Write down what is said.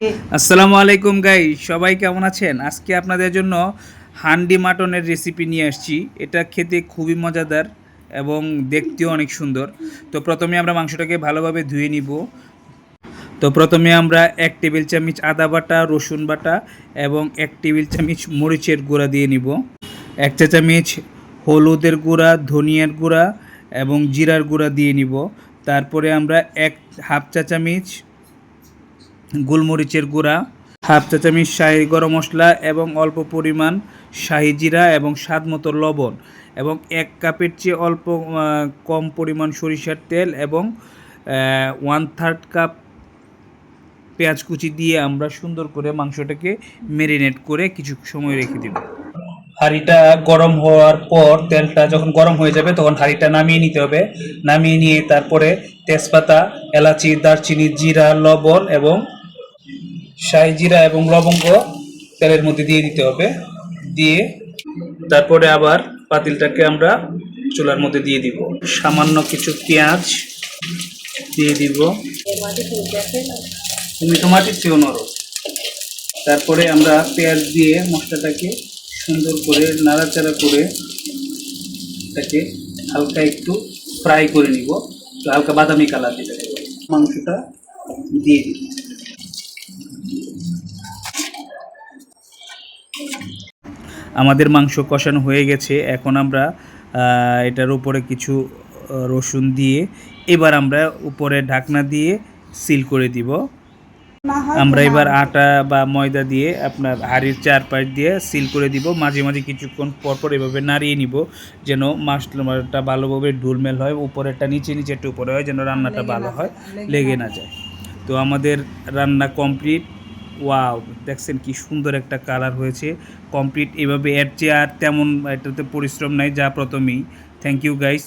আসসালামু আলাইকুম গাইস, সবাই কেমন আছেন? আজকে আপনাদের জন্য হান্ডি মাটনের রেসিপি নিয়ে আসছি। এটা খেতে খুবই মজাদার এবং দেখতেও অনেক সুন্দর। তো প্রথমে আমরা মাংসটাকে ভালোভাবে ধুয়ে নিব। তো প্রথমে আমরা 1 টেবিল চামচ আদা বাটা, রসুন বাটা এবং 1 টেবিল চামচ মরিচের গুঁড়া দিয়ে নিব। 1 চা চামচ হলুদের গুঁড়া, ধনিয়ার গুঁড়া এবং জিরার গুঁড়া দিয়ে নিব। তারপরে আমরা হাফ চা চামচ গোলমরিচের গুঁড়া, হাফ চা চামচ শাহি গরম মশলা এবং অল্প পরিমাণ শাহি জিরা এবং স্বাদ মতো লবণ এবং 1 কাপের চেয়ে অল্প কম পরিমাণ সরিষার তেল এবং 1/3 কাপ পেঁয়াজ কুচি দিয়ে আমরা সুন্দর করে মাংসটাকে ম্যারিনেট করে কিছু সময় রেখে দেব। হাঁড়িটা গরম হওয়ার পর তেলটা যখন গরম হয়ে যাবে তখন হাঁড়িটা নামিয়ে নিতে হবে। নামিয়ে নিয়ে তারপরে তেজপাতা, এলাচি, দারচিনি, জিরা, লবণ এবং শাহি জিরা এবং লবঙ্গ তেলের মধ্যে দিয়ে দিতে হবে। দিয়ে তারপরে আবার পাতিলটাকে আমরা চুলার মধ্যে দিয়ে দিব। সামান্য কিছু পেঁয়াজ দিয়ে দিব। তুমি তো মাটির চেয়েও নরম। তারপরে আমরা পেঁয়াজ দিয়ে মশলাটাকে সুন্দর করে নাড়াচাড়া করে এটাকে হালকা একটু ফ্রাই করে নিব। হালকা বাদামি কালার দিতে হবে। মাংসটা দিয়ে দিব। আমাদের মাংস কষানো হয়ে গেছে। এখন আমরা এটার উপরে কিছু রসুন দিয়ে এবার আমরা উপরে ঢাকনা দিয়ে সিল করে দিব। আমরা এবার আটা বা ময়দা দিয়ে আপনার হাঁড়ির চারপাশ দিয়ে সিল করে দিব। মাঝে মাঝে কিছুক্ষণ পরপর এভাবে নাড়িয়ে নিব যেন মাংসটা ভালোভাবে ঢুলমেল হয়, উপরেরটা নিচে নিচেরটা উপরে হয়, যেন রান্নাটা ভালো হয়, লেগে না যায়। তো আমাদের রান্না কমপ্লিট। ওয়াও, দেখছেন কি সুন্দর একটা কালার হয়েছে। কমপ্লিট। এভাবে এর চেয়ে আর তেমন এটাতে পরিশ্রম নাই, যা প্রথমেই। Thank you guys.